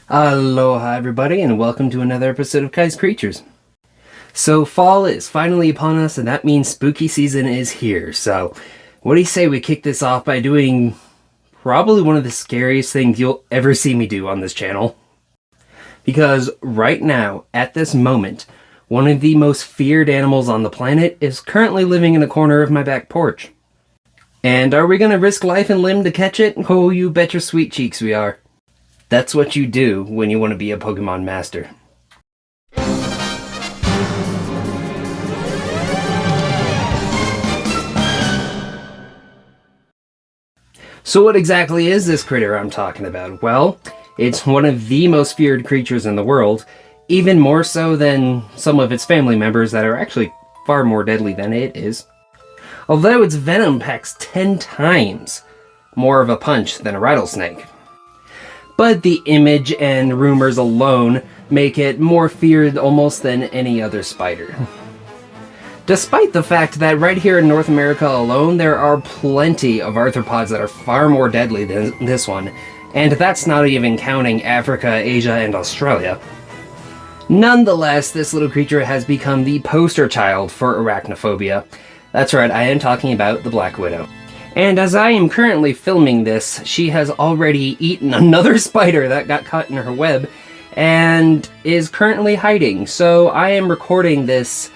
Aloha everybody, and welcome to another episode of Kai's Creatures. So fall is finally upon us, and that means spooky season is here. So what do you say we kick this off by doing probably one of the scariest things you'll ever see me do on this channel? Because right now, at this moment, one of the most feared animals on the planet is currently living in a corner of my back porch. And are we going to risk life and limb to catch it? Oh, you bet your sweet cheeks we are. That's what you do when you want to be a Pokemon master. So what exactly is this critter I'm talking about? Well, it's one of the most feared creatures in the world, even more so than some of its family members that are actually far more deadly than it is. Although its venom packs 10 times more of a punch than a rattlesnake. But the image and rumors alone make it more feared almost than any other spider. Despite the fact that right here in North America alone, there are plenty of arthropods that are far more deadly than this one, and that's not even counting Africa, Asia, and Australia. Nonetheless, this little creature has become the poster child for arachnophobia. That's right, I am talking about the Black Widow. And as I am currently filming this, she has already eaten another spider that got caught in her web and is currently hiding. So I am recording this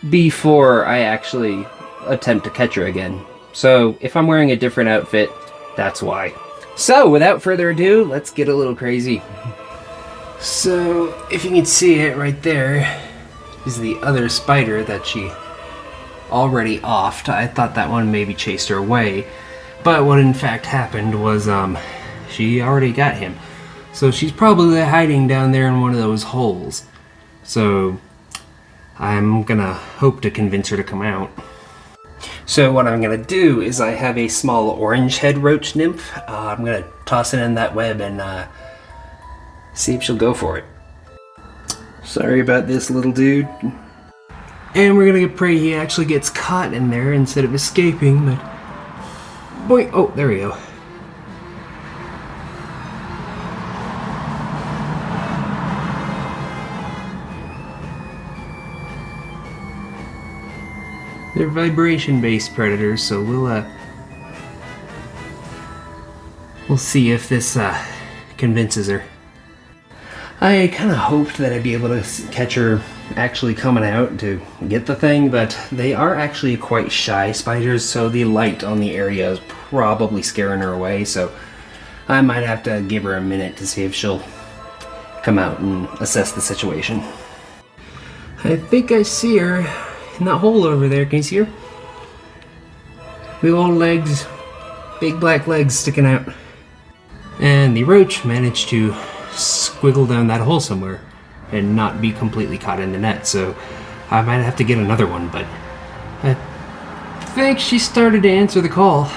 before I actually attempt to catch her again. So if I'm wearing a different outfit, that's why. So without further ado, let's get a little crazy. So if you can see it right there is the other spider that she already offed. I thought that one maybe chased her away, but what in fact happened was she already got him. So she's probably hiding down there in one of those holes. So I'm gonna hope to convince her to come out. So what I'm gonna do is I have a small orange head roach nymph. I'm gonna toss it in that web and see if she'll go for it. Sorry about this, little dude. And we're gonna pray he actually gets caught in there instead of escaping, but... boy, oh, there we go. They're vibration-based predators, so we'll see if this convinces her. I kind of hoped that I'd be able to catch her actually coming out to get the thing, but they are actually quite shy spiders, so the light on the area is probably scaring her away, so I might have to give her a minute to see if she'll come out and assess the situation. I think I see her in that hole over there. Can you see her? Big old legs, big black legs sticking out. And the roach managed to squiggle down that hole somewhere and not be completely caught in the net, so I might have to get another one, but I think she started to answer the call.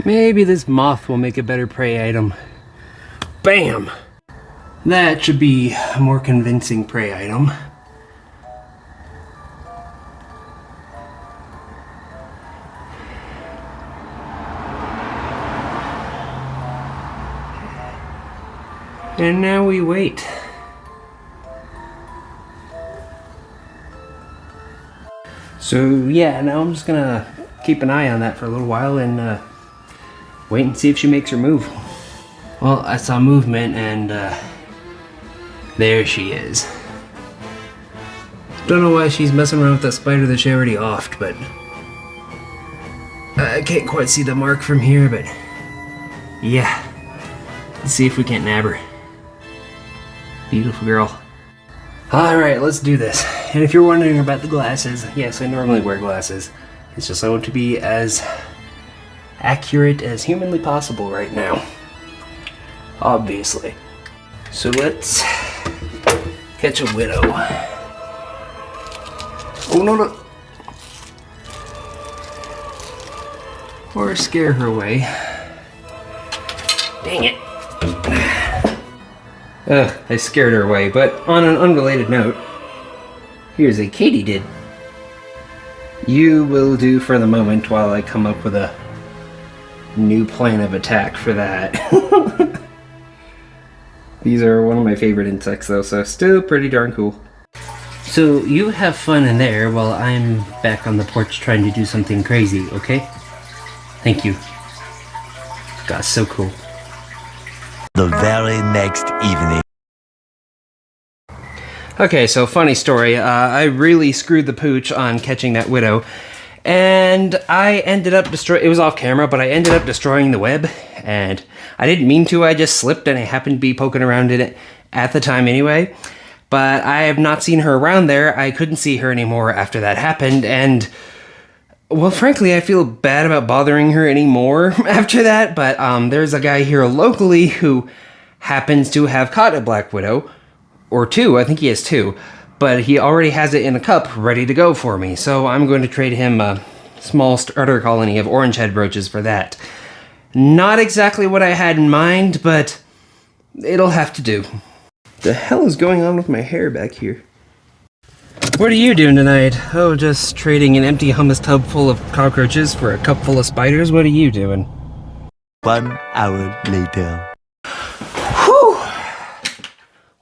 Maybe this moth will make a better prey item. Bam! That should be a more convincing prey item. And now we wait. So yeah, now I'm just gonna keep an eye on that for a little while and wait and see if she makes her move. Well, I saw movement and there she is. Don't know why she's messing around with that spider that she already offed, but I can't quite see the mark from here, but yeah. Let's see if we can't nab her. Beautiful girl. Alright, let's do this. And if you're wondering about the glasses, yes, I normally wear glasses. It's just I want to be as accurate as humanly possible right now. Obviously. So let's catch a widow. Oh no, no. Or scare her away. Dang it. I scared her away, but on an unrelated note, here's a katydid. You will do for the moment while I come up with a new plan of attack for that. These are one of my favorite insects though, so still pretty darn cool. So you have fun in there while I'm back on the porch trying to do something crazy, okay? Thank you. God, so cool. The very next evening. Okay, so funny story. I really screwed the pooch on catching that widow. And I ended up it was off camera, but I ended up destroying the web. And I didn't mean to, I just slipped and I happened to be poking around in it at the time anyway. But I have not seen her around there. I couldn't see her anymore after that happened. And, well, frankly, I feel bad about bothering her anymore after that. But there's a guy here locally who happens to have caught a black widow. Or two, I think he has two. But he already has it in a cup ready to go for me. So I'm going to trade him a small starter colony of orange head roaches for that. Not exactly what I had in mind, but it'll have to do. The hell is going on with my hair back here? What are you doing tonight? Oh, just trading an empty hummus tub full of cockroaches for a cup full of spiders? What are you doing? 1 hour later. Whew!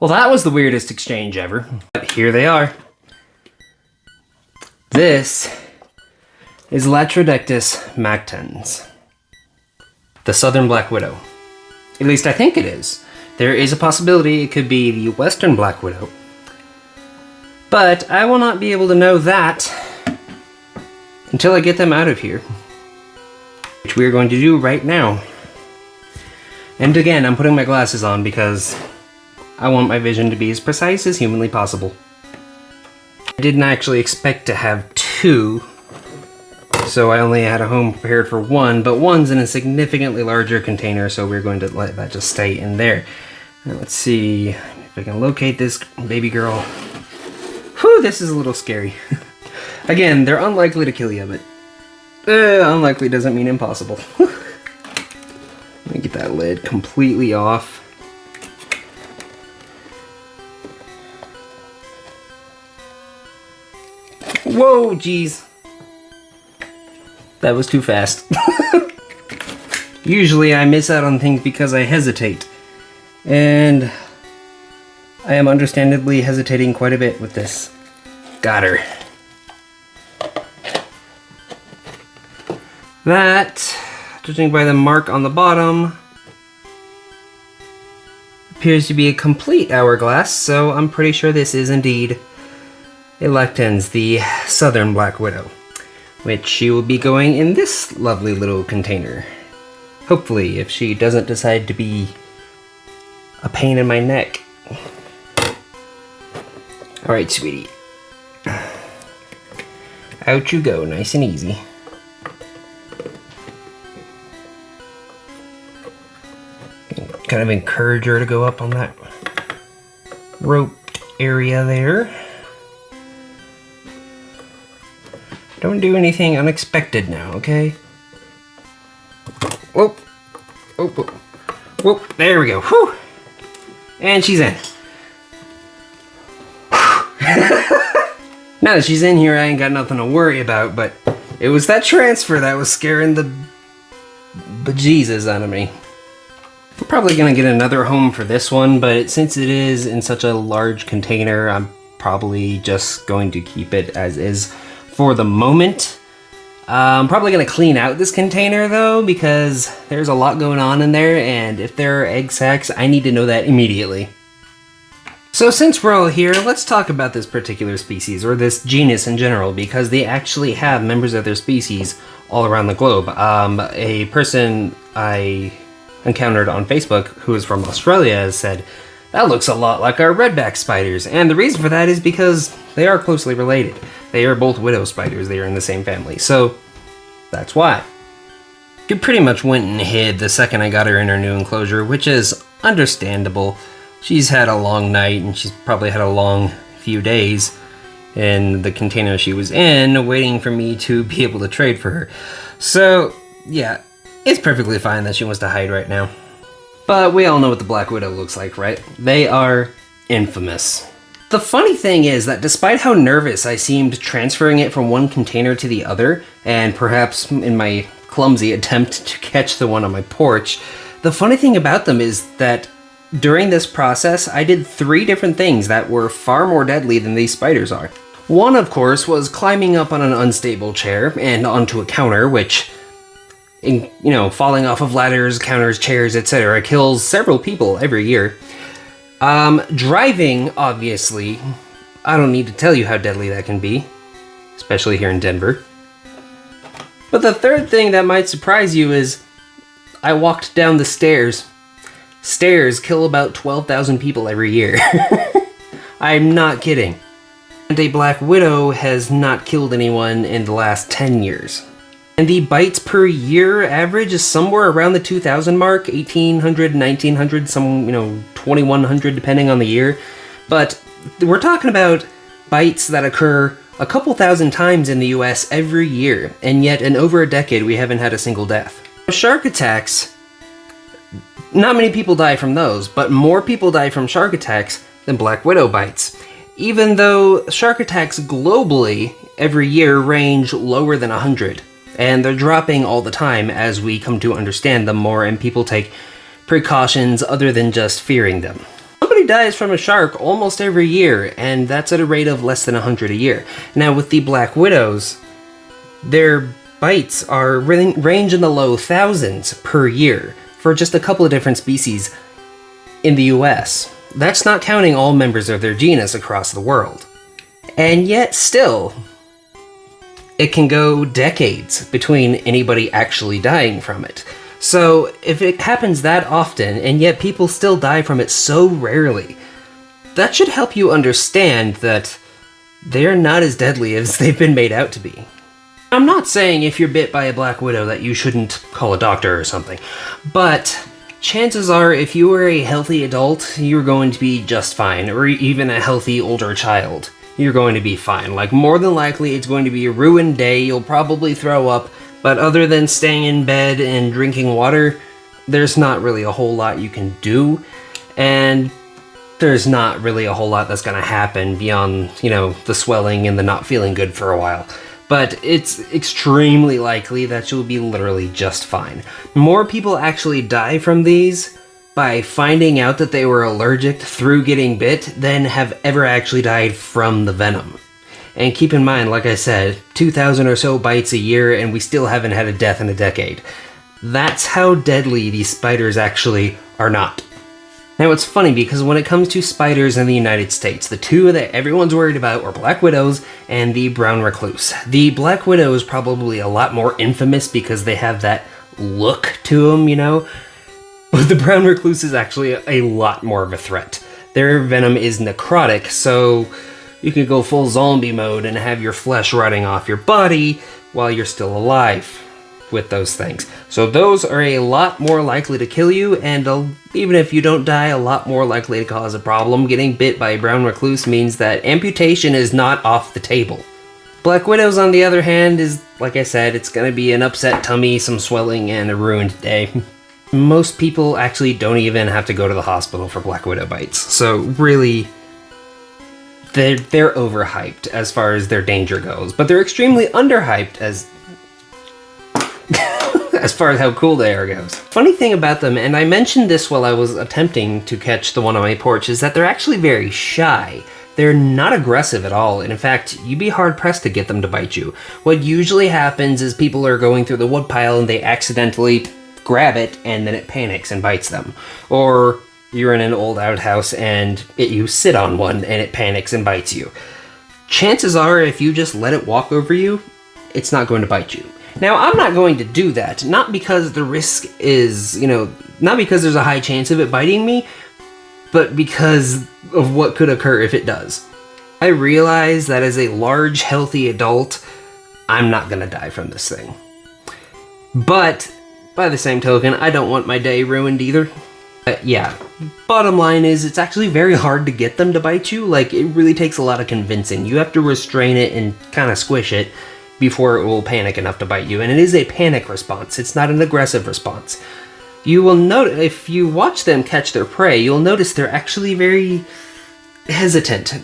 Well, that was the weirdest exchange ever. But here they are. This is Latrodectus mactens, the southern black widow. At least I think it is. There is a possibility it could be the western black widow. But I will not be able to know that until I get them out of here. Which we are going to do right now. And again, I'm putting my glasses on because I want my vision to be as precise as humanly possible. I didn't actually expect to have two, so I only had a home prepared for one, but one's in a significantly larger container, so we're going to let that just stay in there. Now let's see if I can locate this baby girl. Whew, this is a little scary. Again, they're unlikely to kill you, but unlikely doesn't mean impossible. Let me get that lid completely off. Whoa, jeez. That was too fast. Usually I miss out on things because I hesitate. And I am understandably hesitating quite a bit with this. Got her. That, judging by the mark on the bottom, appears to be a complete hourglass, so I'm pretty sure this is indeed Electans, the southern black widow, which she will be going in this lovely little container. Hopefully, if she doesn't decide to be a pain in my neck. Alright, sweetie. Out you go, nice and easy. Kind of encourage her to go up on that rope area there. Don't do anything unexpected now, okay? Whoop. Whoop, whoop. Whoop. There we go. Whew. And she's in. Now that she's in here, I ain't got nothing to worry about, but it was that transfer that was scaring the bejesus out of me. I'm probably gonna get another home for this one, but since it is in such a large container, I'm probably just going to keep it as is for the moment. I'm probably going to clean out this container though, because there's a lot going on in there, and if there are egg sacs, I need to know that immediately. So since we're all here, let's talk about this particular species, or this genus in general, because they actually have members of their species all around the globe. A person I encountered on Facebook who is from Australia said, "That looks a lot like our redback spiders," and the reason for that is because they are closely related. They are both widow spiders, they are in the same family, so that's why. She pretty much went and hid the second I got her in her new enclosure, which is understandable. She's had a long night and she's probably had a long few days in the container she was in, waiting for me to be able to trade for her. So, yeah, it's perfectly fine that she wants to hide right now. But we all know what the Black Widow looks like, right? They are infamous. The funny thing is that despite how nervous I seemed transferring it from one container to the other, and perhaps in my clumsy attempt to catch the one on my porch, the funny thing about them is that During this process, I did 3 different things that were far more deadly than these spiders are. One, of course, was climbing up on an unstable chair and onto a counter, which, falling off of ladders, counters, chairs, etc., kills several people every year. Driving, obviously, I don't need to tell you how deadly that can be, especially here in Denver. But the third thing that might surprise you is I walked down the stairs. Stairs kill about 12,000 people every year. I'm not kidding. And a black widow has not killed anyone in the last 10 years. And the bites per year average is somewhere around the 2,000 mark, 1,800, 1,900, some, 2,100 depending on the year. But we're talking about bites that occur a couple thousand times in the US every year, and yet in over a decade we haven't had a single death. Shark attacks, not many people die from those, but more people die from shark attacks than black widow bites. Even though shark attacks globally every year range lower than 100. And they're dropping all the time as we come to understand them more and people take precautions other than just fearing them. Somebody dies from a shark almost every year, and that's at a rate of less than 100 a year. Now with the black widows, their bites are range in the low thousands per year for just a couple of different species in the US. That's not counting all members of their genus across the world. And yet still, it can go decades between anybody actually dying from it. So if it happens that often, and yet people still die from it so rarely, that should help you understand that they're not as deadly as they've been made out to be. I'm not saying if you're bit by a black widow that you shouldn't call a doctor or something, but chances are if you are a healthy adult, you're going to be just fine, or even a healthy older child. You're going to be fine. Like, more than likely, it's going to be a ruined day, you'll probably throw up, but other than staying in bed and drinking water, there's not really a whole lot you can do, and there's not really a whole lot that's gonna happen beyond, the swelling and the not feeling good for a while. But it's extremely likely that you'll be literally just fine. More people actually die from these by finding out that they were allergic through getting bit than have ever actually died from the venom. And keep in mind, like I said, 2,000 or so bites a year and we still haven't had a death in a decade. That's how deadly these spiders actually are not. Now it's funny because when it comes to spiders in the United States, the two that everyone's worried about are black widows and the brown recluse. The black widow is probably a lot more infamous because they have that look to them, But the brown recluse is actually a lot more of a threat. Their venom is necrotic, so you can go full zombie mode and have your flesh rotting off your body while you're still alive with those things. So those are a lot more likely to kill you, and even if you don't die, a lot more likely to cause a problem. Getting bit by a brown recluse means that amputation is not off the table. Black widows, on the other hand, is, like I said, it's gonna be an upset tummy, some swelling, and a ruined day. Most people actually don't even have to go to the hospital for black widow bites. So really, they're overhyped as far as their danger goes, but they're extremely underhyped as far as how cool they are goes. Funny thing about them, and I mentioned this while I was attempting to catch the one on my porch, is that they're actually very shy. They're not aggressive at all, and in fact, you'd be hard-pressed to get them to bite you. What usually happens is people are going through the woodpile and they accidentally grab it, and then it panics and bites them. Or you're in an old outhouse and you sit on one and it panics and bites you. Chances are, if you just let it walk over you, it's not going to bite you. Now, I'm not going to do that, not because the risk is, not because there's a high chance of it biting me, but because of what could occur if it does. I realize that as a large, healthy adult, I'm not gonna die from this thing. But by the same token, I don't want my day ruined either. Yeah, bottom line is it's actually very hard to get them to bite you. Like, it really takes a lot of convincing. You have to restrain it and kind of squish it before it will panic enough to bite you. And it is a panic response. It's not an aggressive response. You will note, if you watch them catch their prey, you'll notice they're actually very hesitant.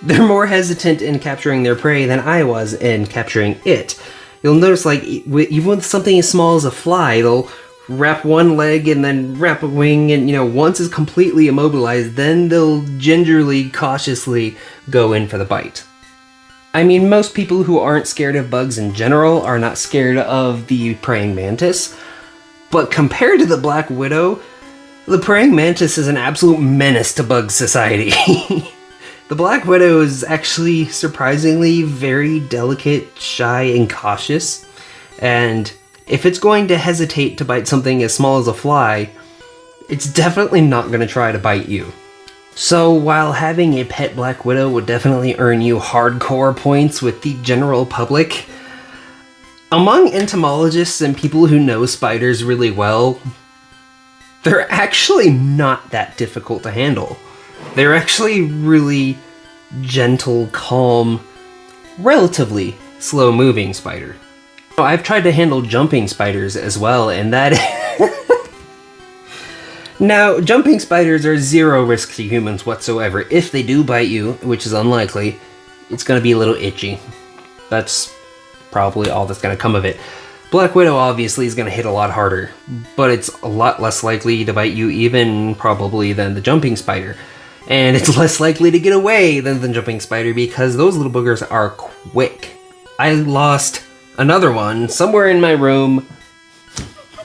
They're more hesitant in capturing their prey than I was in capturing it. You'll notice, like, even with something as small as a fly, they'll wrap one leg and then wrap a wing, and once it's completely immobilized, then they'll gingerly, cautiously go in for the bite. I mean, most people who aren't scared of bugs in general are not scared of the praying mantis, but compared to the black widow, the praying mantis is an absolute menace to bug society. The black widow is actually surprisingly very delicate, shy, and cautious, and if it's going to hesitate to bite something as small as a fly, it's definitely not going to try to bite you. So while having a pet black widow would definitely earn you hardcore points with the general public, among entomologists and people who know spiders really well, they're actually not that difficult to handle. They're actually really gentle, calm, relatively slow-moving spider. I've tried to handle jumping spiders as well, and that... Now, jumping spiders are zero risk to humans whatsoever. If they do bite you, which is unlikely, it's going to be a little itchy. That's probably all that's going to come of it. Black widow obviously is going to hit a lot harder, but it's a lot less likely to bite you even probably than the jumping spider. And it's less likely to get away than the jumping spider because those little boogers are quick. I lost another one somewhere in my room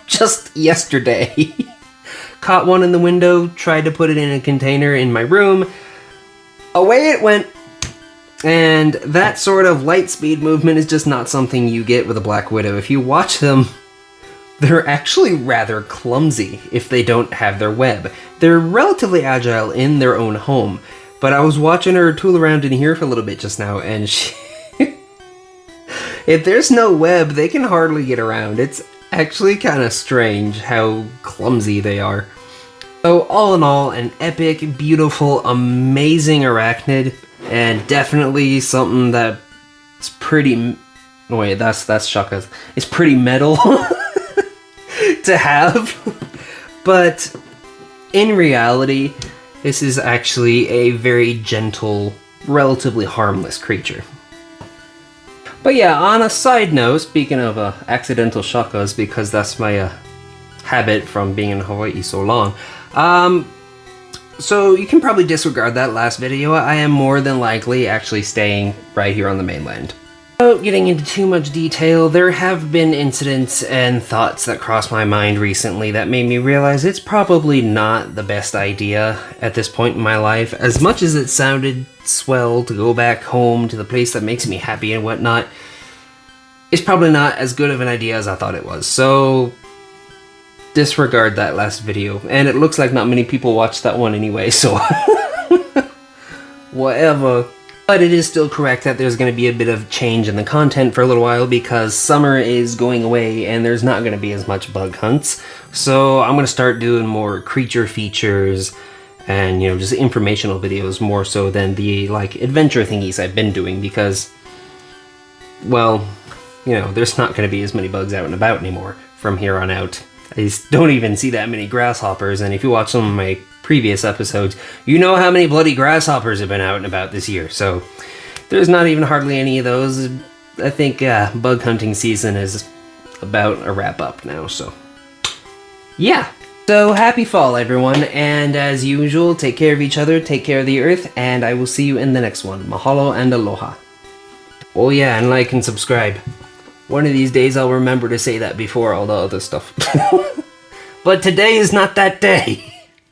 just yesterday. Caught one in the window, tried to put it in a container in my room. Away it went. And that sort of light speed movement is just not something you get with a black widow. If you watch them, they're actually rather clumsy if they don't have their web. They're relatively agile in their own home, but I was watching her tool around in here for a little bit just now, and if there's no web, they can hardly get around. It's actually kind of strange how clumsy they are. So all in all, an epic, beautiful, amazing arachnid, and definitely something that's pretty... Wait, that's Shaka's. It's pretty metal to have, but in reality, this is actually a very gentle, relatively harmless creature. But yeah, on a side note, speaking of accidental shakas, because that's my habit from being in Hawaii so long, so you can probably disregard that last video. I am more than likely actually staying right here on the mainland. Without getting into too much detail, there have been incidents and thoughts that crossed my mind recently that made me realize it's probably not the best idea at this point in my life. As much as it sounded swell to go back home to the place that makes me happy and whatnot, it's probably not as good of an idea as I thought it was. So disregard that last video. And it looks like not many people watched that one anyway, so whatever. But it is still correct that there's going to be a bit of change in the content for a little while because summer is going away and there's not going to be as much bug hunts. So I'm going to start doing more creature features and, just informational videos more so than the, adventure thingies I've been doing because, well, there's not going to be as many bugs out and about anymore from here on out. I just don't even see that many grasshoppers, and if you watch some of my previous episodes, you know how many bloody grasshoppers have been out and about this year, so there's not even hardly any of those. I think bug hunting season is about a wrap up now, so yeah. So happy fall, everyone, and as usual, take care of each other, take care of the earth, and I will see you in the next one. Mahalo and aloha. Oh yeah, and like and subscribe. One of these days I'll remember to say that before all the other stuff. But today is not that day.